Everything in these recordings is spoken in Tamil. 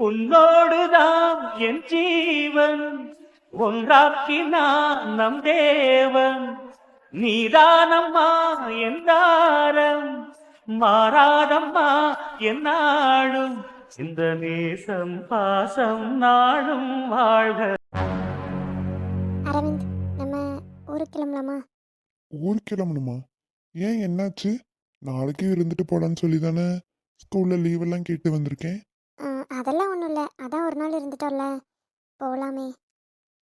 உன்னோடுதான் என் ஜீவன் ஒன்றாக்கினான் நம் தேவன். நீதானம்மா என் தாரம் மாறாதம்மா என் நாடும் இந்த நேசம் பாசம் நாடும் வாழ்க. அரவிந்த், நம்ம ஊருக்கு கிளம்பலாமா? ஊருக்கு கிளம்பணுமா? ஏன் என்னாச்சு? நாளைக்கு இருந்துட்டு போலான்னு சொல்லி தானே ஸ்கூலில் லீவெல்லாம் கேட்டு வந்திருக்கேன். அதெல்லாம் ஒன்றும் இல்லை, அதான் ஒரு நாள் இருந்துட்டோம்ல, போகலாமே.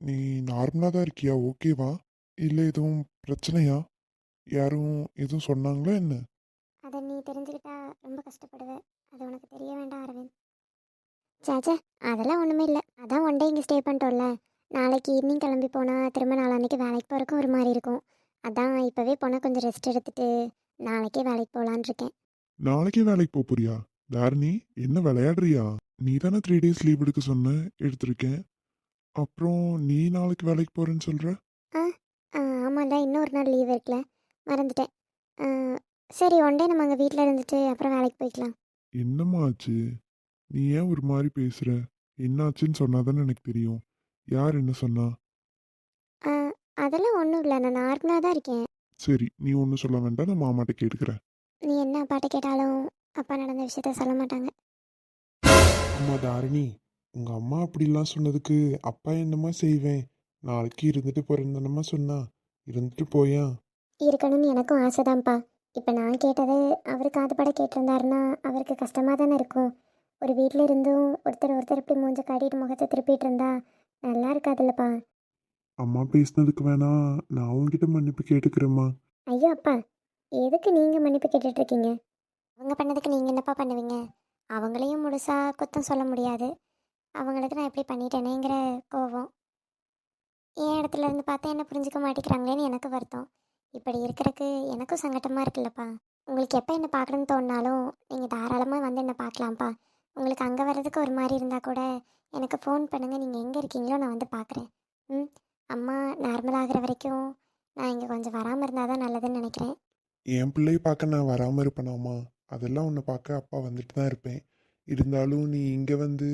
நீ நார்மலாக தான் இருக்கியா? ஓகேவா? இல்லை எதுவும் பிரச்சனையா? யாரும் எதுவும் சொன்னாங்களா என்ன? அதை நீ தெரிஞ்சுக்கிட்டா ரொம்ப கஷ்டப்படுவேன். அது உனக்கு தெரிய வேண்டாம் அரவிந்த். சாச்சா, அதெல்லாம் ஒன்றுமே இல்லை. அதான் ஒன் டே இங்கே ஸ்டே பண்ணிட்டோம்ல, நாளைக்கு ஈவினிங் கிளம்பி போனால் திரும்ப நாளான்னைக்கு வேலைக்கு போகிறக்கும் ஒரு மாதிரி இருக்கும். அதான் இப்போவே போனால் கொஞ்சம் ரெஸ்ட் எடுத்துட்டு நாளைக்கே வேலைக்கு போகலான் இருக்கேன். நாளைக்கே வேலைக்கு போக போறியா? தாரணி, என்ன விளையாடுறியா? நீ தானே 3 days லீவ் எடுக்க சொன்ன, எடுத்திருக்கேன். அப்புறம் நீ நாளைக்கு வேலைக்கு போகிறேன்னு சொல்கிற? ஆ ஆமாம்ல, இன்னொரு நாள் லீவ் இருக்குல்ல, மறந்துட்டேன். ஆ, சரி, ஒன் டே நம்ம அங்கே வீட்டில் இருந்துட்டு அப்புறம் வேலைக்கு போய்க்கலாம். என்னம்மா ஆச்சு? நீ ஏன் ஒரு மாதிரி பேசுகிற? என்னாச்சுன்னு சொன்னாதானே எனக்கு தெரியும். யார் என்ன சொன்னா? ஆ, அதெல்லாம் ஒன்றும் இல்லை, நான் நார்மலாக தான் இருக்கேன். சரி, நீ ஒன்றும் சொல்ல வேண்டாம், நான் மாமாட்ட கேட்டுக்கிறேன். நீ என்ன அப்பாட்ட கேட்டாலும் அப்பா நடந்த விஷயத்த சொல்ல மாட்டாங்க. அம்மா தாரணி, உங்கள் அம்மா அப்படிலாம் சொன்னதுக்கு அப்பா என்னம்மா செய்வேன்? நாளைக்கு இருந்துட்டு போகிறேன்னு தானம்மா சொன்னா. இருந்துட்டு போயா? இருக்கணும்னு எனக்கும் ஆசைதான்ப்பா. இப்போ நான் கேட்டது அவர் காதுபட கேட்டிருந்தாருன்னா அவருக்கு கஷ்டமாக தானே இருக்கும். ஒரு வீட்டில் இருந்தும் ஒருத்தர் ஒருத்தர் இப்படி மூஞ்ச காட்டிட்டு முகத்தை திருப்பிட்டு இருந்தா நல்லா இருக்காதுல்லப்பா. அம்மா பேசினதுக்கு வேணா நான் உங்ககிட்ட மன்னிப்பு கேட்டுக்கிறேம்மா. ஐயோ அப்பா, எதுக்கு நீங்கள் மன்னிப்பு கேட்டுட்ருக்கீங்க? அவங்க பண்ணதுக்கு நீங்கள் என்னப்பா பண்ணுவீங்க? அவங்களையும் முழுசாக குத்தம் சொல்ல முடியாது. அவங்களுக்கு நான் எப்படி பண்ணிட்டேனேங்கிற கோவம். என் இடத்துல இருந்து பார்த்தா என்ன புரிஞ்சுக்க மாட்டேங்கிறாங்களேன்னு எனக்கு வருத்தம். இப்படி இருக்கிறதுக்கு எனக்கும் சங்கட்டமாக இருக்குல்லப்பா. உங்களுக்கு எப்போ என்ன பார்க்கணுன்னு தோணினாலும் நீங்கள் தாராளமாக வந்து என்னை பார்க்கலாம்ப்பா. உங்களுக்கு அங்கே வர்றதுக்கு ஒரு மாதிரி இருந்தால் கூட எனக்கு ஃபோன் பண்ணுங்கள், நீங்கள் எங்கே இருக்கீங்களோ நான் வந்து பார்க்குறேன். ம், அம்மா நார்மல் ஆகிற வரைக்கும் நான் இங்கே கொஞ்சம் வராமல் இருந்தால் தான் நல்லதுன்னு நினைக்கிறேன். என் பிள்ளையை பார்க்க நான் வராமல் இருப்பேனாம்மா? அதெல்லாம் உன்னை பார்க்க அப்பா வந்துட்டு தான் இருப்பேன். இருந்தாலும் நீ இங்கே வந்து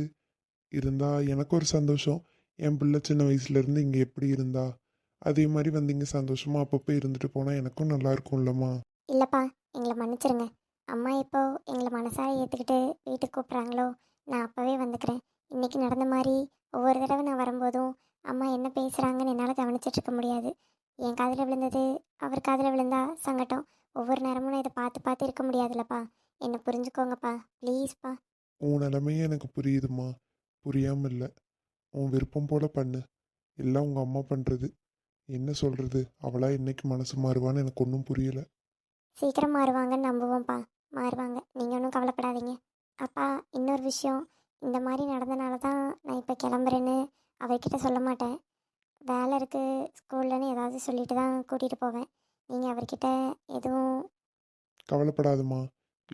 இருந்தா எனக்கு ஒரு சந்தோஷம். என் பிள்ளை சின்ன வயசுலேருந்து இங்கே எப்படி இருந்தா அதே மாதிரி வந்து இங்கே சந்தோஷமாக அப்பப்போ இருந்துட்டு போனால் எனக்கும் நல்லா இருக்கும்லம்மா. இல்லைப்பா, எங்களை மன்னிச்சிருங்க. அம்மா இப்போ எங்களை மனசார ஏற்றுக்கிட்டு வீட்டுக்கு கூப்பிட்றாங்களோ நான் அப்போவே வந்துக்கிறேன். இன்றைக்கி நடந்த மாதிரி ஒவ்வொரு தடவை நான் வரும்போதும் அம்மா என்ன பேசுகிறாங்கன்னு என்னால் கவனிச்சிட்ருக்க முடியாது. என் காதில் விழுந்தது அவர் காதில் விழுந்தா சங்கட்டம். ஒவ்வொரு நேரமும் நான் இதை பார்த்து பார்த்து இருக்க முடியாதுல்லப்பா. என்னை புரிஞ்சுக்கோங்கப்பா, ப்ளீஸ்ப்பா. உன் நிலைமையே எனக்கு புரியுதுமா. புரியாமல் இல்லை. உன் விருப்பம் போல பண்ணு. எல்லாம் உங்கள் அம்மா பண்ணுறது. என்ன சொல்கிறது, அவளா என்னைக்கு மனசு மாறுவான்னு எனக்கு ஒன்றும் புரியலை. சீக்கிரம் மாறுவாங்கன்னு நம்புவோம்ப்பா. மாறுவாங்க, நீங்கள் ஒன்றும் கவலைப்படாதீங்க. அப்பா, இன்னொரு விஷயம், இந்த மாதிரி நடந்தனால தான் நான் இப்போ கிளம்புறேன்னு அவர்கிட்ட சொல்ல மாட்டேன். வேலை இருக்குது ஸ்கூல்லன்னு ஏதாவது சொல்லிட்டு தான் கூட்டிகிட்டு போவேன். நீங்கள் அவர்கிட்ட எதுவும்... கவலைப்படாதம்மா.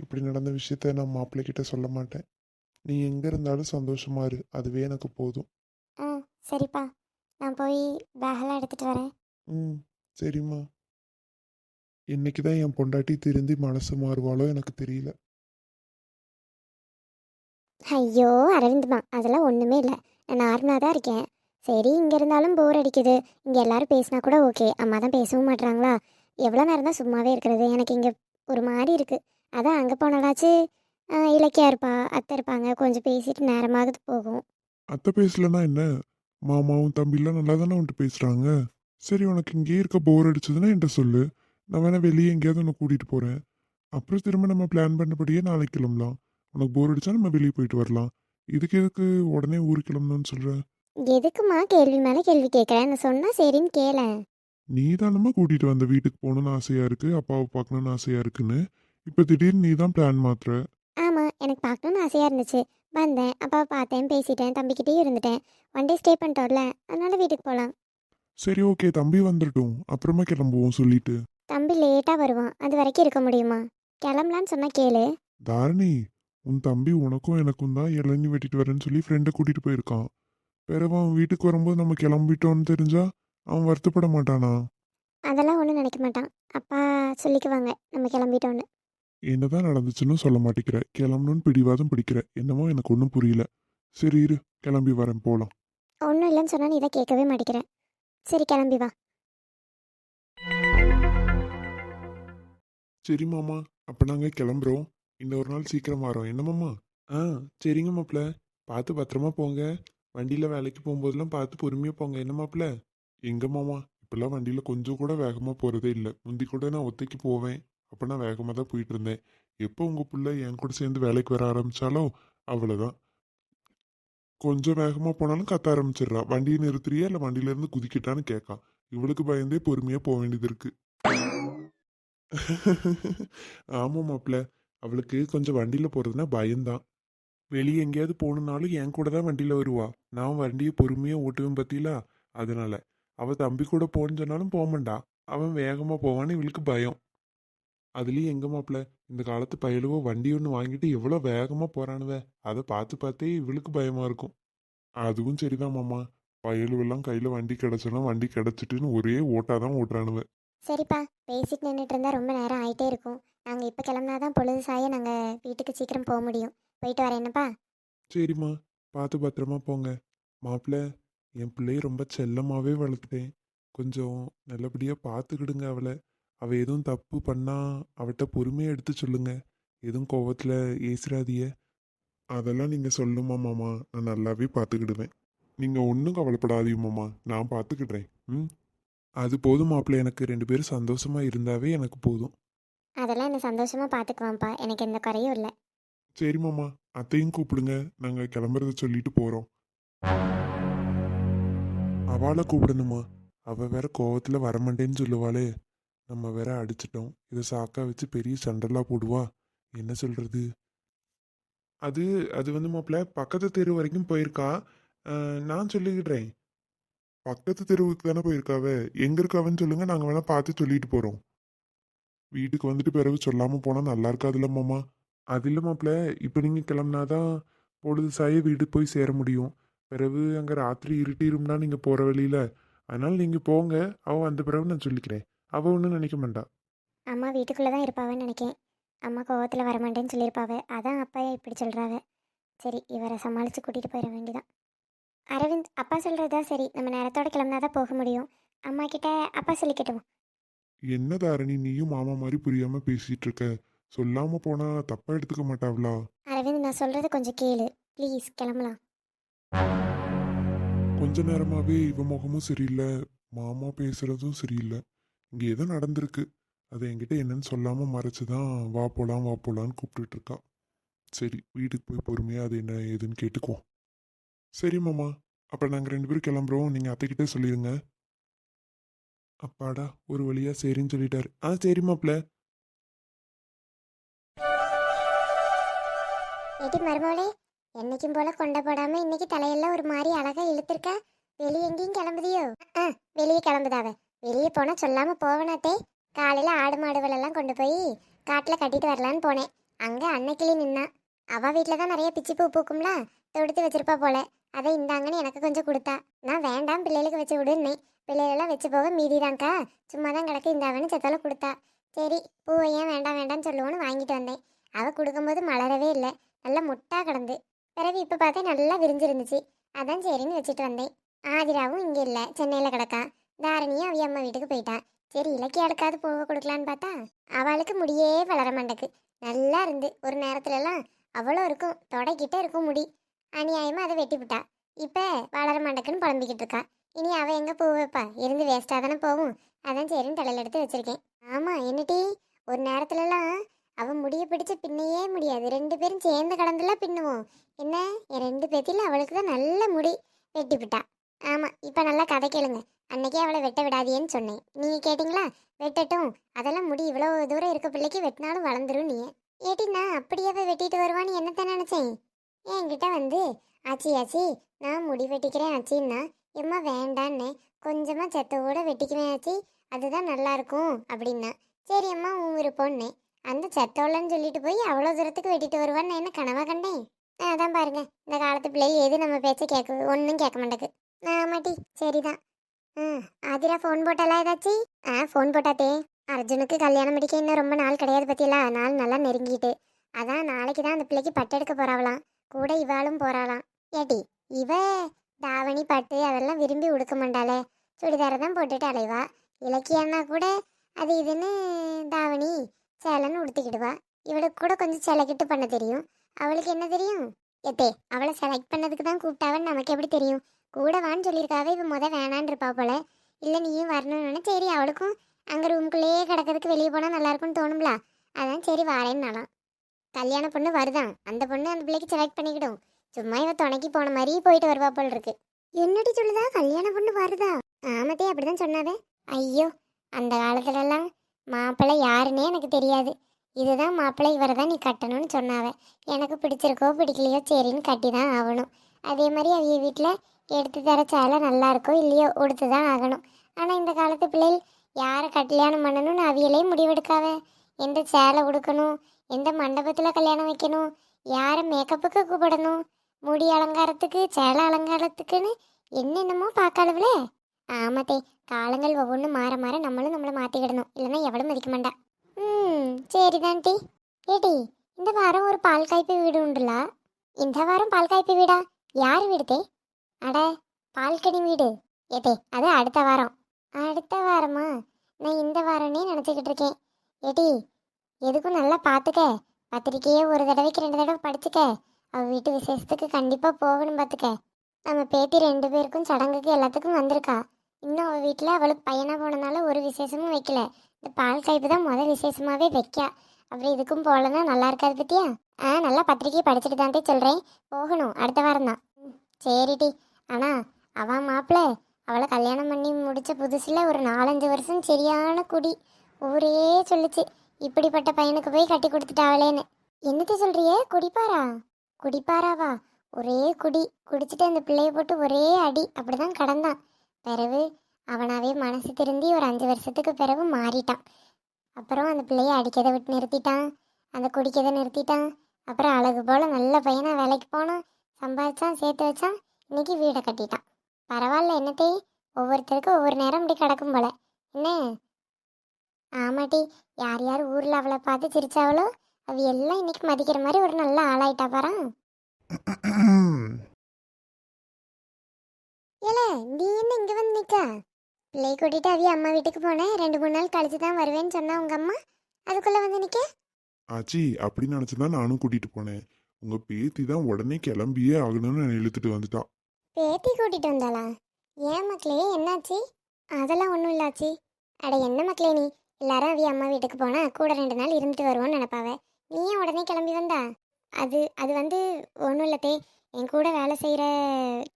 இப்படி நடந்த விஷயத்த நான் மாப்பிள்ளைகிட்ட சொல்ல மாட்டேன். நீ எங்கே இருந்தாலும் சந்தோஷமா இரு, அதுவே எனக்கு போதும். ஆ, சரிப்பா, நான் போய் பேகெல்லாம் எடுத்துகிட்டு வரேன். ம், சரிம்மா. என்னைக்கு தான் என் பொண்டாட்டி திருந்தி மனசு மாறுவாளோ எனக்கு தெரியல. ஐயோ அரவிந்த்மா, அதெல்லாம் ஒன்றுமே இல்லை, நான் நார்மலாக தான் இருக்கேன். சரி, இங்கே இருந்தாலும் போர் அடிக்குது. இங்கே எல்லாரும் பேசினா கூட ஓகே, அம்மா தான் பேசவும் மாட்றாங்களா. எவ்வளோ நேரம் தான் சும்மாவே இருக்கிறது? எனக்கு இங்கே ஒரு மாதிரி இருக்குது. அதான் அங்கே போனாலாச்சு இலக்கியா இருப்பா, அத்தை இருப்பாங்க, கொஞ்சம் பேசிட்டு நேரமாகுது போகும். அத்தை பேசலன்னா என்ன? மாமாவும் தம்பிலாம் நல்லா தானே வந்துட்டு பேசுகிறாங்க. சரி, உனக்கு இங்கேயே இருக்க போர் அடிச்சதுன்னா என்கிட்ட சொல்லு. நான் வேணா வெளியே எங்கேயாவது உன்னை கூட்டிகிட்டு போகிறேன். அப்புறம் திரும்ப நம்ம பிளான் பண்ணபடியே நாளைக்கு கிளம்பலாம். உனக்கு போர் அடிச்சா நம்ம வெளியே போயிட்டு வரலாம். இதுக்கு எதுக்கு உடனே ஊருக்கு கிளம்பணும்னு சொல்கிற? எதுக்குமா கேள்வி மேலே கேள்வி கேட்குறேன்? நான் சொன்னால் சரின்னு கேளேன். நீ தானம்மா கூட்டிகிட்டு வந்த வீட்டுக்கு போகணுன்னு ஆசையாக இருக்குது, அப்பாவை பார்க்கணுன்னு ஆசையாக இருக்குன்னு. இப்போ திடீர்னு நீ தான் பிளான் மாத்துற. ஆமாம், எனக்கு பார்க்கணுன்னு ஆசையாக இருந்துச்சு. வந்தேன், அப்பாவை பார்த்தேன், பேசிட்டேன், தம்பிக்கிட்டேயும் இருந்துட்டேன். ஒன் டே ஸ்டே பண்ணிட்டோம்ல, அதனால வீட்டுக்கு போகலாம். சரி, ஓகே, தம்பி வந்துட்டோம், அப்புறமா கிளம்புவோம் சொல்லிட்டு. தம்பி லேட்டாக வருவான், அது வரைக்கும் இருக்க முடியுமா? கிளம்பலான்னு சொன்னால் கேளு. தாரணி, உன் தம்பி உனக்கும் எனக்கும் தான் இளநீ வெட்டிட்டு வரேன்னு சொல்லி ஃப்ரெண்டை கூட்டிகிட்டு போயிருக்கான். பிறகு அவன் வீட்டுக்கு வரும்போது நம்ம கிளம்பிட்டோன்னு தெரிஞ்சா அவன் வருத்தப்பட மாட்டானா? அதெல்லாம் ஒன்றும் நினைக்க மாட்டான். அப்பா சொல்லிக்குவாங்க நம்ம கிளம்பிட்டோன்னு. என்னதான் நடந்துச்சுன்னு சொல்ல மாட்டேங்கிற, கிளம்பணும்னு பிடிவாதம் பிடிக்கிற. என்னமோ எனக்கு ஒன்றும் புரியல. சரி இரு, கிளம்பி வரேன், போகலாம். ஒன்றும் இல்லைன்னு சொன்னா நீ இதை கேட்கவே மாட்டேங்கிறேன். சரி கிளம்பி வா. சரி மாமா, அப்போ நாங்கள் கிளம்புறோம். இந்த ஒரு நாள் சீக்கிரம் வரோம், என்ன மாமா? ஆ, சரிங்க மாப்பிள்ள. பார்த்து பத்திரமா போங்க. வண்டியில் வேலைக்கு போகும்போதெல்லாம் பார்த்து பொறுமையாக போங்க, என்ன மாப்பிள்ள? எங்க மாமா, இப்பெல்லாம் வண்டியில் கொஞ்சம் கூட வேகமாக போகிறதே இல்லை. முந்தி கூட நான் ஒத்தைக்கு போவேன். அப்போ நான் வேகமாக தான் போயிட்டு இருந்தேன். எப்போ உங்கள் பிள்ளை என் கூட சேர்ந்து வேலைக்கு வர ஆரம்பித்தாலோ அவ்வளோதான். கொஞ்சம் வேகமாக போனாலும் கத்த ஆரம்பிச்சிடுறா. வண்டியை நிறுத்துறியா இல்லை வண்டியிலேருந்து குதிக்கிட்டான்னு கேட்கா. இவளுக்கு பயந்தே பொறுமையாக போக வேண்டியது இருக்கு. ஆமாம் மாப்பிள்ள, அவளுக்கு கொஞ்சம் வண்டியில் போகிறதுனா பயம்தான். வெளியே எங்கேயாவது போகணுன்னாலும் என் கூட தான் வண்டியில் வருவா. நான் வண்டியை பொறுமையாக ஓட்டுவேன் பத்தியிலா. அதனால அவள் தம்பி கூட போன்னு சொன்னாலும் போக மாட்டா. அவன் வேகமாக போவான்னு இவளுக்கு பயம். அதுலேயும் எங்க மாப்பிள்ள, இந்த காலத்து பயலுவோ வண்டி ஒன்று வாங்கிட்டு எவ்வளோ வேகமாக போகிறானுவ. அதை பார்த்து பார்த்தே இவளுக்கு பயமாக இருக்கும். அதுவும் சரிதான் மாமா. பயலுவெல்லாம் கையில் வண்டி கிடச்சோன்னா வண்டி கிடச்சிட்டுன்னு ஒரே ஓட்டாதான் ஓட்டுறானுவ. சரிப்பா, பேசிட்டு நின்றுட்டு இருந்தா ரொம்ப நேரம் ஆயிட்டே இருக்கும். நாங்கள் இப்போ கிளம்புனாதான் பொழுது சாய நாங்கள் வீட்டுக்கு சீக்கிரம் போக முடியும். போயிட்டு வரேன் என்னப்பா. சரிம்மா, பார்த்து பத்திரமா போங்க. மாப்பிள்ள, என் பிள்ளைய ரொம்ப செல்லமாகவே வளர்த்துட்டேன். கொஞ்சம் நல்லபடியாக பார்த்துக்கிடுங்க அவளை. அவள் எதுவும் தப்பு பண்ணா அவட்ட பொறுமையாக எடுத்து சொல்லுங்க. எதுவும் கோவத்தில் ஏசிராதிய. அதெல்லாம் நீங்கள் சொல்லுமா மாமா, நான் நல்லாவே பார்த்துக்கிடுவேன். நீங்கள் ஒன்றும் கவலைப்படாதீங்க மாமா, நான் பார்த்துக்கிடுறேன். ம், அது போதும் மாப்பிள்ள. எனக்கு 2 பேரும் சந்தோஷமாக இருந்தாவே எனக்கு போதும். அதெல்லாம் என்ன சந்தோஷமாக பார்த்துக்குவான்ப்பா, எனக்கு எந்த குறையும் இல்லை. சரி மாமா, அத்தையும் கூப்பிடுங்க. நாங்கள் கிளம்புறத சொல்லிட்டு போகிறோம். அவளை கூப்பிடணுமா? அவள் வேற கோவத்தில் வரமாட்டேன்னு சொல்லுவாளே. நம்ம வேற அடிச்சிட்டோம். இதை சாக்கா வச்சு பெரிய சண்டெல்லாம் போடுவா. என்ன சொல்றது? அது அது வந்து மாப்பிள்ள பக்கத்து தெரு வரைக்கும் போயிருக்கா. நான் சொல்லிக்கிடுறேன். பக்கத்து தெருவுக்கு தானே போயிருக்காவ. எங்க இருக்காவன்னு சொல்லுங்க, நாங்கள் வேணா பார்த்து சொல்லிட்டு போகிறோம். வீட்டுக்கு வந்துட்டு பிறகு சொல்லாமல் போனால் நல்லா இருக்காதுல்ல மாமா. அது இல்லை மாப்பிள்ள, இப்போ நீங்கள் கிளம்புனாதான் பொழுது சாய வீட்டுக்கு போய் சேர முடியும். பிறகு அங்கே ராத்திரி இருட்டிரும்னா நீங்கள் போகிற வழியில். அதனால நீங்கள் போங்க. அவள் வந்த பிறகு நான் சொல்லிக்கிறேன். அவள் ஒன்றும் நினைக்க மாட்டா. அம்மா வீட்டுக்குள்ளே தான் இருப்பாவன்னு நினைக்கேன். அம்மா கோவத்தில் வரமாட்டேன்னு சொல்லியிருப்பாவ, அதான் அப்பா இப்படி சொல்கிறாவ. சரி, இவரை சமாளித்து கூட்டிகிட்டு போயிட வேண்டியதான். அரவிந்த், அப்பா சொல்கிறதா சரி, நம்ம நேரத்தோட கிளம்புனாதான் போக முடியும். அம்மா கிட்ட அப்பா சொல்லிக்கட்டும். என்ன தாரணி, நீயும் மாமா மாதிரி புரியாமல் பேசிகிட்டு இருக்க. சொல்லாமல் போனால் தப்பாக எடுத்துக்க மாட்டாவளா? அரவிந்த், நான் சொல்கிறது கொஞ்சம் கேளு ப்ளீஸ், கிளம்பலாம். கொஞ்ச நேரமாகவே இவ முகமும் சரியில்லை, மாமா பேசுகிறதும் சரியில்லை. இங்கே ஏதோ நடந்திருக்கு. அது என்கிட்ட என்னன்னு சொல்லாமல் மறைச்சு தான் வா போலாம் வா போலான்னு கூப்பிட்டுட்டு இருக்கா. சரி, வீட்டுக்கு போய் பொறுமையாக அது என்ன ஏதுன்னு கேட்டுக்குவோம். சரி மாமா, அப்போ நாங்கள் 2 பேரும் கிளம்புறோம். நீங்கள் அத்தைக்கிட்டே சொல்லிடுங்க. அப்பாடா, ஒரு வழியாக சரின்னு சொல்லிட்டாரு. ஆ, சரி மாப்பிள்ள. ஏட்டி மருமவளே, என்னைக்கும் போல கொண்ட போடாம இன்னைக்கு தலையெல்லாம் ஒரு மாதிரி அழகா இழுத்துருக்க. வெளியே எங்கேயும் கிளம்புதியோ? வெளியே கிளம்புதாவ. வெளியே போனா சொல்லாம போவனாத்தே. காலையில ஆடு மாடுகளெல்லாம் கொண்டு போய் காட்டுல கட்டிட்டு வரலான்னு போனேன். அங்க அன்னைக்கிளி நின்னா. அவ வீட்டில தான் நிறைய பிச்சி பூ பூக்கும்ல, தொடுத்து வச்சிருப்பா போல. அதை இந்தாங்கன்னு எனக்கு கொஞ்சம் கொடுத்தா. நான் வேண்டாம், பிள்ளைகளுக்கு வச்சு விடுன்னேன். பிள்ளைகளெல்லாம் வச்சு போக மீதிதான்க்கா, சும்மா தான் கிடக்கு, இந்தாங்கன்னு செத்தால கொடுத்தா. சரி, பூவை ஏன் வேண்டாம் வேண்டாம்னு சொல்லுவோன்னு வாங்கிட்டு வந்தேன். அவ கொடுக்கும்போது மலரவே இல்லை, நல்லா முட்டா கிடந்து. பிறகு இப்போ பார்த்தா நல்லா விரிஞ்சிருந்துச்சு. அதான் சரின்னு வச்சுட்டு வந்தேன். ஆதிராவும் இங்கே இல்லை, சென்னையில் கிடக்கா. தாரணியும் அவிய அம்மா வீட்டுக்கு போயிட்டா. சரி, இலக்கிய அடுக்காது பூவை கொடுக்கலான்னு பார்த்தா அவளுக்கு முடியே வளர மாட்டேக்கு. நல்லா இருந்து ஒரு நேரத்துலலாம் அவ்வளோ இருக்கும், தொடக்கிட்ட இருக்கும் முடி. அநியாயமாக அதை வெட்டி விட்டா. இப்போ வளர மாட்டேக்குன்னு புலம்பிக்கிட்டு இருக்கா. இனி அவள் எங்கே பூ வைப்பா? இருந்து வேஸ்ட்டாக தானே போகும். அதான் சரின்னு தலையில் எடுத்து வச்சிருக்கேன். ஆமாம், என்னட்டி ஒரு நேரத்துலலாம் அவன் முடிய பிடிச்சு பின்னையே முடியாது. 2 பேரும் சேர்ந்து கடந்துலாம் பின்னுவோம். என்ன, என் 2 பேத்தில அவளுக்கு தான் நல்ல முடி, வெட்டி விட்டா. ஆமாம், இப்போ நல்லா கதை கேளுங்க. அன்னைக்கே அவளை வெட்ட விடாதியேன்னு சொன்னேன். நீங்கள் கேட்டிங்களா? வெட்டட்டும், அதெல்லாம் முடி இவ்வளோ தூரம் இருக்க பிள்ளைக்கு வெட்டினாலும் வளர்ந்துரும். நீ ஏட்டி, நான் அப்படியே வெட்டிட்டு வருவான்னு என்னத்தான் நினச்சேன். என்கிட்ட வந்து ஆச்சி ஆச்சி நான் முடி வெட்டிக்கிறேன் ஆச்சின்னா, எம்மா வேண்டான்னு கொஞ்சமாக செத்தோட வெட்டிக்குவேன் ஆச்சி, அதுதான் நல்லா இருக்கும் அப்படின்னா. சரி அம்மா, உன் விருப்பம்னே. அந்த செத்தோலன்னு சொல்லிட்டு போய் அவ்வளோ தூரத்துக்கு வெட்டிட்டு வருவான்னு நான் என்ன கனவா கண்டேன்? அதான் பாருங்க, இந்த காலத்து பிள்ளைகள் எது நம்ம பேச்ச கேட்க ஒன்றும் கேட்க மாட்டேக்கு. ஆமாட்டி, சரிதான். ஆதிரா ஃபோன் போட்டாலா ஏதாச்சும்? ஃபோன் போட்டாத்தே. அர்ஜுனுக்கு கல்யாணம் முடிக்க இன்னும் ரொம்ப நாள் கிடையாது பத்தியெல்லாம், நாள் நல்லா நெருங்கிட்டு. அதான் நாளைக்கு தான் அந்த பிள்ளைக்கு பட்டெடுக்க போறாவலாம். கூட இவாளும் போறாளாம். ஏட்டி இவ தாவணி பட்டு அதெல்லாம் விரும்பி உடுக்க மாட்டாளே, சுடிதாரை தான் போட்டுட்டு அலைவா. இலக்கியன்னா கூட அது இதுன்னு தாவணி சேலைன்னு உடுத்திக்கிடுவா. இவளுக்கு கூட கொஞ்சம் செலக்கிட்டு பண்ண தெரியும். அவளுக்கு என்ன தெரியும்? ஏத்தே அவளை செலக்ட் பண்ணதுக்கு தான் கூப்பிட்டாவன்னு நமக்கு எப்படி தெரியும்? கூட வான்னு சொல்லியிருக்காவே, இவ வேணான்னு இருப்பா போல. இல்லை நீயும் வரணும்னு சரி, அவளுக்கும் அங்கே ரூம்குள்ளேயே கிடக்கிறதுக்கு வெளியே போனால் நல்லா இருக்கும்னு தோணும்ல. அதான் சரி வாரேன்னாலாம். கல்யாண பொண்ணு வருதான், அந்த பொண்ணு அந்த பிள்ளைக்கு செலக்ட் பண்ணிக்கிடும். சும்மா இவ துணைக்கு போன மாதிரி போயிட்டு வருவா போல் இருக்கு. என்னடி சொல்லுதா, கல்யாண பொண்ணு வருதா? ஆமத்தே அப்படிதான் சொன்னாவே. ஐயோ, அந்த காலத்துலலாம் மாப்பிள்ளை யாருன்னே எனக்கு தெரியாது. இதுதான் மாப்பிள்ளை, இவரை தான் நீ கட்டணும்னு சொன்னாவே. எனக்கு பிடிச்சிருக்கோ பிடிக்கலையோ சரின்னு கட்டி தான் ஆகணும். அதே மாதிரி அவங்க வீட்டில் எடுத்து தர சேலை நல்லா இருக்கோ இல்லையோ உடுத்து தான் ஆகணும். ஆனால் இந்த காலத்து பிள்ளைகள் யாரை கல்யாணம் பண்ணணும்னு அவியலே முடிவெடுக்காவே. எந்த சேலை உடுக்கணும், எந்த மண்டபத்தில் கல்யாணம் வைக்கணும், யாரை மேக்கப்புக்கு கூப்பிடணும், முடி அலங்காரத்துக்கு சேலை அலங்காரத்துக்குன்னு என்னென்னமோ பார்க்காளவுல. ஆமாத்தே, காலங்கள் ஒவ்வொன்றும் மாற மாற நம்மளும் நம்மளை மாற்றிக்கிடணும், இல்லைன்னா எவ்வளோ மதிக்க மாட்டா. சரிதான் டி. ஏடி இந்த வாரம் ஒரு பால் காய்ப்பு வீடு உண்டுலா? இந்த வாரம் பால் காய்ப்பு வீடா? யார் வீடுதே? அட பால்கனி வீடு. ஏதே அது அடுத்த வாரம். அடுத்த வாரமா? நான் இந்த வாரம்னே நினச்சிக்கிட்டு இருக்கேன். ஏடி எதுக்கும் நல்லா பார்த்துக்க. பத்திரிக்கையே ஒரு தடவைக்கு 2 தடவை படிச்சுக்க. அவள் வீட்டு விசேஷத்துக்கு கண்டிப்பாக போகணும் பார்த்துக்க. நம்ம பேத்தி 2 பேருக்கும் சடங்குக்கு எல்லாத்துக்கும் வந்திருக்கா. இன்னும் அவள் வீட்டில் அவளுக்கு பையனாக போனதுனால ஒரு விசேஷமும் வைக்கல. இந்த பால் காய்ப்பு தான் விசேஷமாகவே வைக்கா. அப்புறம் இதுக்கும் போகலன்னா நல்லா இருக்காது பத்தியா? நல்லா பத்திரிக்கையை படிச்சுட்டு தான்ட்டே சொல்கிறேன். போகணும் அடுத்த வாரம் தான். சரிடி. ஆனால் அவன் மாப்பிள்ளை அவளை கல்யாணம் பண்ணி முடித்த புதுசில் ஒரு 4-5 வருஷம் சரியான குடி. ஊரே சொல்லிச்சு, இப்படிப்பட்ட பையனுக்கு போய் கட்டி கொடுத்துட்டாவளேன்னு. என்னத்தை சொல்கிறியே? குடிப்பாரா? குடிப்பாராவா? ஒரே குடி குடிச்சிட்டு அந்த பிள்ளையை போட்டு ஒரே அடி அப்படிதான் கடந்தான். பிறகு அவனாவே மனசு திருந்தி ஒரு 5 வருஷத்துக்கு பிறகு மாறிட்டான். அப்புறம் அந்த பிள்ளையை அடிக்கதை விட்டு நிறுத்திட்டான், அந்த குடிக்கதை நிறுத்திட்டான். அப்புறம் அழகு போல் நல்ல பையனா வேலைக்கு போனான், சம்பாதிச்சான், சேர்த்து வச்சான், இன்னைக்கு வீடை கட்டிட்டான். பரவாயில்ல என்னத்தே, ஒவ்வொருத்தருக்கும் ஒவ்வொரு நேரம் இப்படி கிடக்கும் போல என்ன? ஆமாட்டி, யார் யார் ஊரில் அவளை பார்த்து சிரிச்சாவளோ அவ எல்லாம் இன்னைக்கு மதிக்கிற மாதிரி ஒரு நல்ல ஆளாயிட்டா பாரா. ஏல நீ என்ன இங்கே வந்து நிற்கா? பிள்ளை கூட்டிட்டு அவிய அம்மா வீட்டுக்கு போனேன், 2-3 நாள் கழிச்சு தான் வருவேன்னு சொன்னா உங்க அம்மா. அதுக்குள்ள வந்து நிக்க. ஆச்சி அப்படின்னு நினச்சிதான் நானும் கூட்டிட்டு போனேன். உங்க பேத்தி தான் உடனே கிளம்பியே ஆகணும்னு நான் இழுத்துட்டு வந்துட்டா. பேத்தி கூட்டிட்டு வந்தாளா? ஏன் மக்களே என்னாச்சு? அதெல்லாம் ஒன்றும் இல்லாச்சு. அட என்ன மக்களே நீ, எல்லாரும் அவிய அம்மா வீட்டுக்கு போனா கூட 2 நாள் இருந்துட்டு வருவோன்னு நினைப்பாவே. நீ ஏன் உடனே கிளம்பி வந்தா? அது வந்து ஒன்றும் இல்லத்தே, என் கூட வேலை செய்கிற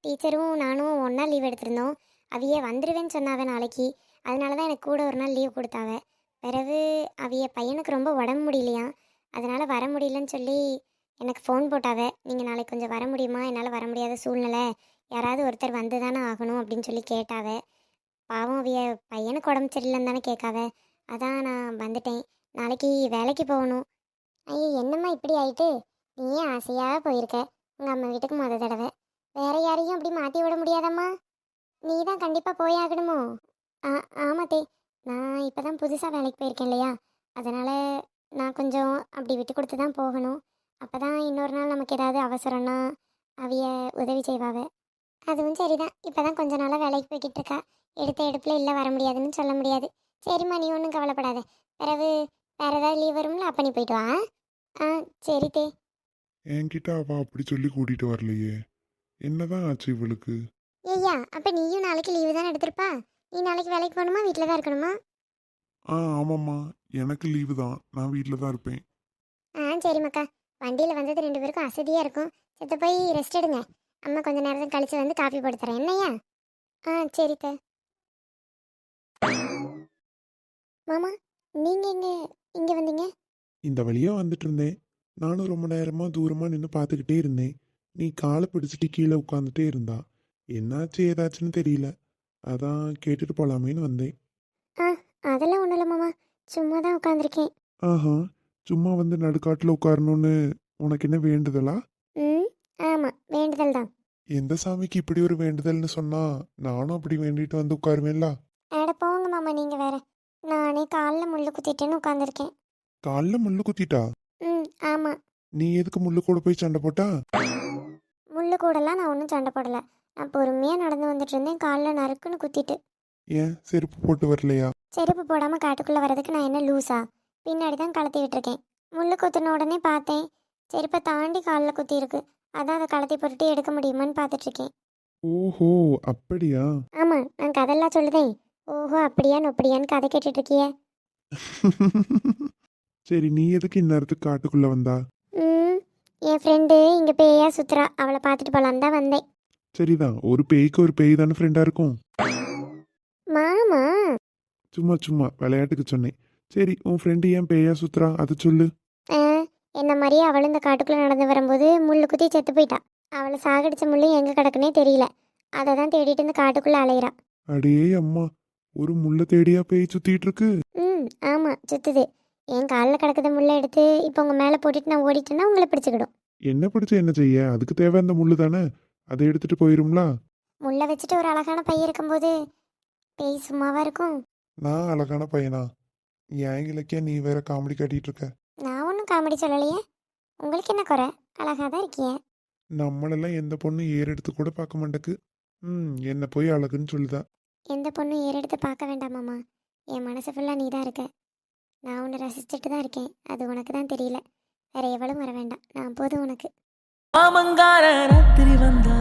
டீச்சரும் நானும் ஒன்றா லீவ் எடுத்திருந்தோம். அவிய வந்துடுவேன்னு சொன்னாவே நாளைக்கு. அதனால தான் எனக்கு கூட ஒரு நாள் லீவ் கொடுத்தாவே. பிறகு அவிய பையனுக்கு ரொம்ப உடம்பு முடியலையா, அதனால் வர முடியலன்னு சொல்லி எனக்கு ஃபோன் போட்டாவே. நீங்கள் நாளைக்கு கொஞ்சம் வர முடியுமா? என்னால் வர முடியாத சூழ்நிலை, யாராவது ஒருத்தர் வந்து தானே ஆகணும் அப்படின்னு சொல்லி கேட்டாவே. பாவம் அவிய பையனுக்கு உடம்பு சரியில்லைன்னு தானே கேட்காவே. அதான் நான் வந்துட்டேன். நாளைக்கு வேலைக்கு போகணும். ஐயோ என்னம்மா இப்படி ஆயிட்டு? நீயே ஆசையாக போயிருக்க உங்கள் அம்மா வீட்டுக்கு தடவை. வேற யாரையும் அப்படி மாற்றி விட முடியாதம்மா. நீ தான் கண்டிப்பாக போயாகணுமோ? ஆமாத்தே, நான் இப்போ தான் புதுசாக வேலைக்கு போயிருக்கேன் இல்லையா, அதனால் நான் கொஞ்சம் அப்படி விட்டு கொடுத்து தான் போகணும். அப்போ தான் இன்னொரு நாள் நமக்கு ஏதாவது அவசரம்னா அவிய உதவி செய்வாவே. அதுவும் சரிதான். இப்போ தான் கொஞ்ச நாளாக வேலைக்கு போய்கிட்டு இருக்கா. எடுத்த எடுப்பில் இல்லை வர முடியாதுன்னு சொல்ல முடியாது. சரிம்மா நீ ஒன்றும் கவலைப்படாத. பிறகு வேறு ஏதாவது லீவ் வரும்ல, அப்போ நீ போயிட்டு வா. சரி தே. என்கிட்ட அவ அப்படி சொல்லி கூட்டிட்டு வரலையே, என்னதான் ஆச்சு இவளுக்கு? ஐயா அப்போ நீயும் நாளைக்கு லீவு தான் எடுத்திருப்பா. நீ நாளைக்கு வேலைக்கு போகணுமா, வீட்டில் தான் இருக்கணுமா? ஆமாம்மா, எனக்கு லீவு தான், நான் வீட்டில் தான் இருப்பேன். சரி மக்கா, வண்டியில் வந்தது 2 பேருக்கும் அசதியாக இருக்கும். செத்த போய் ரெஸ்ட் எடுங்க. அம்மா கொஞ்ச நேரம் கழிச்சு வந்து காஃபி போட்டு தரேன் என்னையா? சரி தே. மாமா நீங்கள் இங்கே வந்தீங்க? இந்த வழியாக வந்துட்டு இருந்தேன். நானும் ரொம்ப நேரமாக தூரமாக நின்று பார்த்துக்கிட்டே இருந்தேன். நீ காலை பிடிச்சிட்டு கீழே உட்காந்துட்டே இருந்தா. என்னாச்சு ஏதாச்சுன்னு தெரியல, அதான் கேட்டுட்டு போகலாமேன்னு வந்தேன். அதெல்லாம் ஒன்றும் இல்லை மாமா, சும்மா தான் உட்காந்துருக்கேன். ஆஹா, சும்மா வந்து நடுக்காட்டில் உட்காரணும்னு உனக்கு என்ன வேண்டுதலா? ஆமாம் வேண்டுதல் தான். எந்த சாமிக்கு இப்படி ஒரு வேண்டுதல்னு சொன்னா நானும் அப்படி வேண்டிட்டு வந்து உட்காருவேன்ல. அட போங்க மாமா, நீங்கள் வேற. நானே காலில் முள்ளு குத்திட்டேன்னு உட்காந்துருக்கேன். காலில் முள்ளு குத்திட்டா? ஆமாம். நீ எதுக்கு முள்ளு கூட போய் சண்டை போட்டா? முள்ளு முள்ளு கூடலாம் நான் ஒன்றும் சண்டை போடலை. நான் பொறுமையாக நடந்து வந்துட்டு இருந்தேன், காலில் நறுக்குன்னு குத்திட்டு. ஏன் செருப்பு போட்டு வரலையா? செருப்பு போடாமல் காட்டுக்குள்ளே வரதுக்கு நான் என்ன லூஸா? பின்னாடி தான் கலத்தி விட்டுருக்கேன். முள்ளு குத்துன உடனே பார்த்தேன், செருப்பை தாண்டி காலில் குத்தி இருக்கு. அதான் அதை கலத்தி போட்டுட்டு எடுக்க முடியுமான்னு பார்த்துட்ருக்கேன். ஓஹோ, அப்படியா? ஆமாம், நான் கதெல்லாம் சொல்லுதேன். ஓஹோ அப்படியா நொப்படியான்னு கதை கேட்டுட்ருக்கிய. சரி, நீ எதுக்கு இந்நேரத்துக்கு காட்டுக்குள்ள வந்தா? என் ஃப்ரெண்டு இங்கே பேயா சுத்துறா, அவளை பார்த்துட்டு போகலான்னு தான் வந்தேன். சரிதான், ஒரு பேய்க்கு ஒரு பேய் தானே ஃப்ரெண்டா இருக்கும். மாமா, சும்மா சும்மா விளையாட்டுக்கு சொன்னேன். சரி, உன் ஃப்ரெண்டு ஏன் பேயா சுத்துறா அதை சொல்லு. என்ன மாதிரியே அவளும் இந்த காட்டுக்குள்ளே நடந்து வரும்போது முள்ளு குத்தி செத்து போயிட்டா. அவளை சாகடிச்ச முள்ளு எங்கே கிடக்குனே தெரியல. அதை தான் தேடிட்டு இந்த காட்டுக்குள்ளே அலையிறா. அடே அம்மா, ஒரு முள்ள தேடியா பேய் சுத்திட்டு இருக்கு? ஆமாம், சுத்துது. என் காலில் கிடக்குத முள்ளை எடுத்து இப்போ உங்கள் மேலே போட்டுட்டு நான் ஓடிட்டேன்னா உங்களை பிடிச்சிக்கிடும். என்ன பிடிச்ச என்ன செய்ய? அதுக்கு தேவை அந்த முள்ளு தானே, அதை எடுத்துட்டு போயிரும்ல. முள்ளை வச்சுட்டு ஒரு அழகான பையன் இருக்கும்போது பேய் சும்மாவா இருக்கும்? நான் அழகான பையனா? என் இலக்கிய நீ வேற காமெடி காட்டிட்டு இருக்க. நான் ஒன்றும் காமெடி சொல்லலையே. உங்களுக்கு என்ன குறை? அழகாக தான் இருக்கியே. நம்மளெல்லாம் எந்த பொண்ணு ஏறெடுத்து கூட பார்க்க மாட்டேக்கு. என்ன போய் அழகுன்னு சொல்லுதா? எந்த பொண்ணும் ஏறெடுத்து பார்க்க வேண்டாமாம்மா. என் மனசு ஃபுல்லாக நீ தான் இருக்க. நான் உன்னை ரசிச்சுட்டு தான் இருக்கேன். அது உனக்கு தான் தெரியல. வேற எவளும் வர வேண்டாம், நான் போதும் உனக்கு. மாமங்கார ராத்திரி வந்தா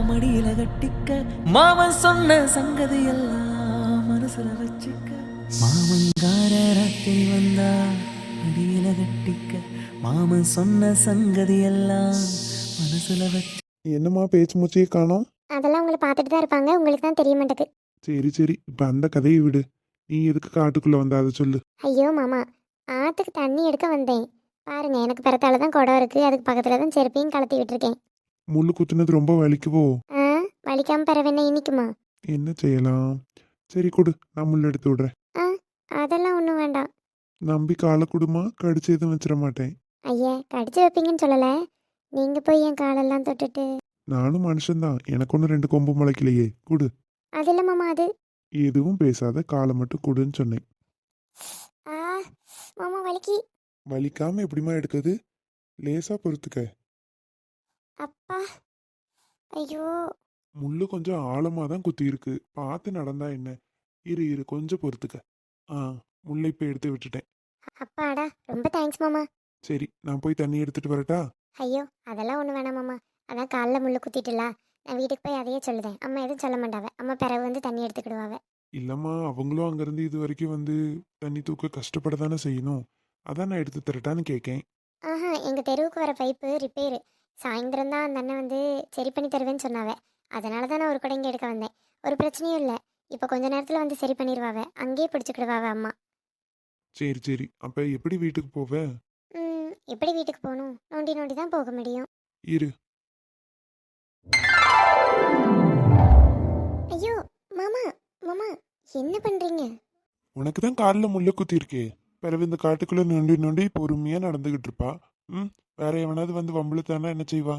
மடியில கட்டிக்க, மாமன் சொன்ன சங்கதி எல்லாம் மனசுல வச்சுக்க. மாமங்கார ராத்திரி வந்தா மடியில கட்டிக்க, மாமன் சொன்ன சங்கதி எல்லாம் மனசுல வச்சு. என்னம்மா பேச்சு மூச்சையே காணோம்? அதெல்லாம் உங்களை பார்த்துட்டு தான் இருப்பாங்க, உங்களுக்கு தான் தெரிய மாட்டேக்கு. சரி சரி, இப்போ அந்த கதையை விடு. நீ எதுக்கு காட்டுக்குள்ள வந்த அதை சொல்லு. ஐயோ மாமா, ஆற்றுக்கு தண்ணி எடுக்க வந்தேன். பாருங்க, எனக்கு பிறத்தால தான் குடம் இருக்குது, அதுக்கு பக்கத்தில் தான் செருப்பையும் கலத்தி விட்டுருக்கேன். முள்ளு குத்துனது ரொம்ப வலிக்குவோ? வலிக்காமல் பிறவென்ன இனிக்குமா? என்ன செய்யலாம்? சரி கொடு, நான் முள் எடுத்து விடுறேன். அதெல்லாம் ஒன்றும் வேண்டாம். நம்பி காலை கொடுமா, கடிச்சு எதுவும் வச்சிட மாட்டேன். ஐயா, கடிச்சு வைப்பீங்கன்னு சொல்லலை. நீங்கள் போய் என் காலெல்லாம் தொட்டுட்டு. நானும் மனுஷன்தான், எனக்கு ஒன்று ரெண்டு கொம்பு முளைக்கலையே, கொடு. அது இல்லை மாமா, அது. எதுவும் பேசாத, காலை மட்டும் கொடுன்னு சொன்னேன். மாமா வலிக்கி. வலிக்காம எப்படிமா எடுக்குது? லேசா பொறுத்துக்க. அப்பா, ஐயோ. முள்ளு கொஞ்சம் ஆழமா தான் குத்தி இருக்கு, பார்த்து நடந்தா என்ன. இரு இரு, கொஞ்சம் பொறுத்துக்க. முள்ளை இப்போ எடுத்து விட்டுட்டேன். அப்பாடா, ரொம்ப தேங்க்ஸ் மாமா. சரி, நான் போய் தண்ணி எடுத்துட்டு வரட்டா? ஐயோ, அதெல்லாம் ஒன்றும் வேணாம் மாமா. அதான் காலில் முள்ளு குத்திட்டுல, நான் வீட்டுக்கு போய் அதையே சொல்லுதேன். அம்மா எதுவும் சொல்ல மாட்டாவ. அம்மா பிறகு வந்து தண்ணி எடுத்துக்கிடுவாவ. இல்லம்மா, அவங்களும் அங்கேருந்து இது வரைக்கும் வந்து தண்ணி தூக்க கஷ்டப்பட தானே செய்யணும். அதான் நான் எடுத்து தரட்டான்னு கேட்கேன். எங்கள் தெருவுக்கு வர பைப்பு ரிப்பேரு. சாயந்தரம் தான் அந்த அண்ணன் வந்து சரி பண்ணி தருவேன்னு சொன்னாவ. அதனால தான் நான் ஒரு குடம் இங்கே எடுக்க வந்தேன். ஒரு பிரச்சனையும் இல்லை. இப்போ கொஞ்ச நேரத்தில் வந்து சரி பண்ணிடுவாவ. அங்கேயே பிடிச்சிக்கிடுவாவ அம்மா. சரி சரி, அப்போ எப்படி வீட்டுக்கு போவ? எப்படி வீட்டுக்கு போகணும்? நோண்டி நோண்டி தான் போக முடியும். இரு. ஐயோ மாமா, மாமா என்ன பண்ணுறீங்க? உனக்கு தான் காலில் முள்ளு குத்தி இருக்கே, பிறகு இந்த காட்டுக்குள்ளே நொண்டி நொண்டி பொறுமையாக நடந்துக்கிட்டு இருப்பா. வேற எவனாவது வந்து வம்பளுத்தானா என்ன செய்வா?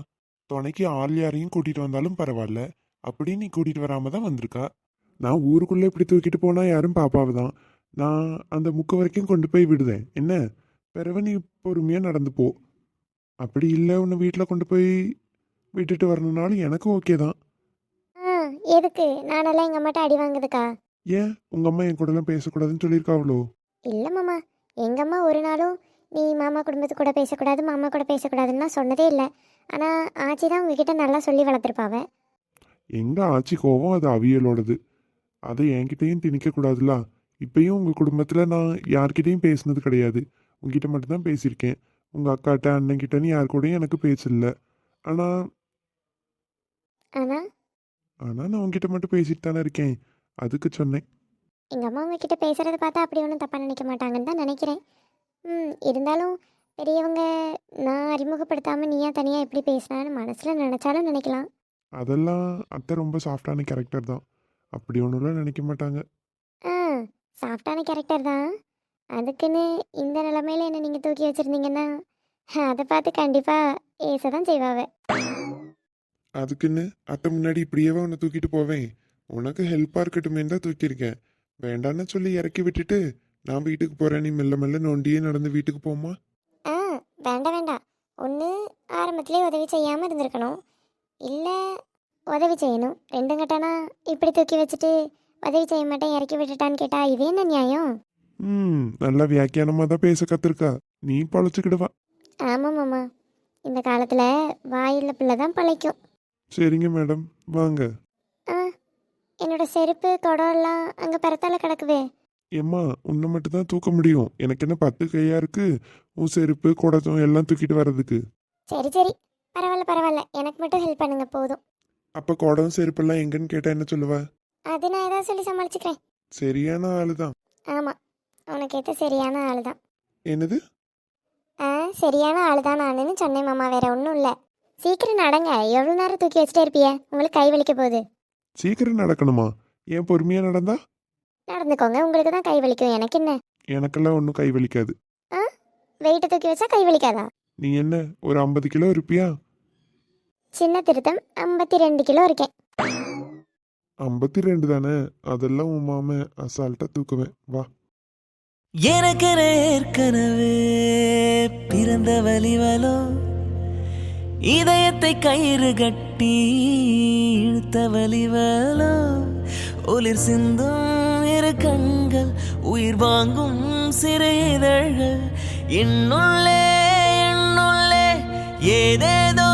துணைக்கு ஆள் யாரையும் கூட்டிகிட்டு வந்தாலும் பரவாயில்ல, அப்படி நீ கூட்டிகிட்டு வராம தான் வந்திருக்கா. நான் ஊருக்குள்ளே இப்படி தூக்கிட்டு போனால் யாரும் பாப்பாவை தான். நான் அந்த முக்கு வரைக்கும் கொண்டு போய் விடுதேன் என்ன. பிறகு நீ பொறுமையாக நடந்து போ. அப்படி இல்லை, உன்னை வீட்டில் கொண்டு போய் விட்டுட்டு வரணுன்னாலும் எனக்கு ஓகே தான். எதுக்கு? நானெல்லாம் எங்கள் அம்மாட்ட அடி வாங்குதுக்கா? ஏன் உங்கள் அம்மா என் கூடலாம் பேசக்கூடாதுன்னு சொல்லியிருக்காவளோ? இல்லை மாமா, எங்கள் அம்மா ஒரு நாளும் நீ மாமா குடும்பத்து கூட பேசக்கூடாது, மாமா கூட பேசக்கூடாதுன்னு நான் சொன்னதே இல்லை. ஆனால் ஆச்சி தான் உங்ககிட்ட நல்லா சொல்லி வளர்த்துருப்பாவ. எங்கள் ஆச்சி கோவம் அது அவியலோடது, அதை என்கிட்டையும் திணிக்கக்கூடாதுல்ல. இப்பயும் உங்கள் குடும்பத்தில் நான் யார்கிட்டையும் பேசினது கிடையாது, உங்ககிட்ட மட்டும்தான் பேசியிருக்கேன். உங்கள் அக்காட்ட அண்ணன்கிட்டன்னு யார் கூடயும் எனக்கு பேசல. ஆனால் ஆனால் ஆனால் நான் உங்ககிட்ட மட்டும் பேசிட்டு தானே இருக்கேன், அதுக்கு சொன்னேன். எங்கள் அம்மா உங்ககிட்ட பேசுகிறத பார்த்தா அப்படி ஒன்றும் தப்பாக நினைக்க மாட்டாங்கன்னு தான் நினைக்கிறேன். இருந்தாலும் பெரியவங்க நான் அறிமுகப்படுத்தாமல் நீயா தனியாக எப்படி பேசினான்னு மனசில் நினச்சாலும் நினைக்கலாம். அதெல்லாம் அத்தை ரொம்ப சாஃப்டான கேரக்டர் தான், அப்படி ஒன்றுலாம் நினைக்க மாட்டாங்க. சாஃப்டான கேரக்டர் தான். அதுக்குன்னு இந்த நிலைமையில என்ன நீங்கள் தூக்கி வச்சுருந்தீங்கன்னா அதை பார்த்து கண்டிப்பாக ஏச தான் செய்வாவ. அதுக்குன்னு அத்தை முன்னாடி இப்படியேவா உன்னை தூக்கிட்டு போவேன்? உனக்கு ஹெல்ப்பாக இருக்கட்டுமே தான் தூக்கியிருக்கேன். வேண்டான்னு சொல்லி இறக்கி விட்டுட்டு நான் வீட்டுக்கு போகிறேன், நீ மெல்ல மெல்ல நோண்டியே நடந்து வீட்டுக்கு போமா. வேண்டாம் வேண்டாம். ஒன்று ஆரம்பத்திலே உதவி செய்யாமல் இருந்திருக்கணும், இல்லை உதவி செய்யணும். ரெண்டும் கட்டானா இப்படி தூக்கி வச்சுட்டு உதவி செய்ய மாட்டேன் இறக்கி விட்டுட்டான்னு கேட்டா இது என்ன நியாயம்? நல்லா வியாக்கியானமாக தான் பேச கற்றுருக்கா. நீ பழச்சிக்கிடுவா. ஆமாம் மாமா, இந்த காலத்தில் வாயில் பிள்ளை தான் பழைக்கும். சரிங்க மேடம், வாங்க. ஆ, என்னோட செருப்பு குடம் எல்லாம் அங்கே பரத்தால கிடக்குவே. ஏம்மா, உன்னை மட்டும் தான் தூக்க முடியும். எனக்கு என்ன 10 கையா இருக்கு உன் செருப்பு குடத்தும் எல்லாம் தூக்கிட்டு வர்றதுக்கு? சரி சரி, பரவாயில்ல பரவாயில்ல, எனக்கு மட்டும் ஹெல்ப் பண்ணுங்க போதும். அப்போ குடம் செருப்பெல்லாம் எங்கன்னு கேட்டா என்ன சொல்லுவ? அது நான் ஏதாவது சொல்லி சமாளிச்சுக்கிறேன். சரியான ஆளு தான். ஆமாம், உனக்கு ஏற்ற சரியான ஆள் தான். என்னது? ஆ, சரியான ஆள் தான் நானுன்னு சொன்னேன் மாமா, வேற ஒன்றும் இல்லை. சீக்கிரம் நடங்க, எவ்வளோ நேரம் தூக்கி வச்சுட்டே இருப்பிய? உங்களுக்கு கை வலிக்க போகுது. சீக்கிரம் நடக்கணுமா? ஏன் பொறுமையா நடந்தா? நடந்துக்கோங்க, உங்களுக்கு தான் கை வலிக்கும், எனக்கு என்ன? எனக்கெல்லாம் ஒன்றும் கை வலிக்காது. ஆ, வெயிட்டை தூக்கி வச்சா கை வலிக்காதா? நீ என்ன ஒரு 50 கிலோ இருப்பியா? சின்ன திருத்தம், 52 கிலோ இருக்கேன். 52 தானே? அதெல்லாம் உன் மாமன் அசால்ட்டா தூக்குவேன். வா. எனக்கு ஏற்கனவே பிறந்த வலிவலோ, இதயத்தை கயிறு கட்டி இழுத்த வலிவலோ, ஒளிர் சிந்தும் இரு கண்கள், உயிர் வாங்கும் சிறு இதழ்கள், என்னுள்ளே ஏதேதோ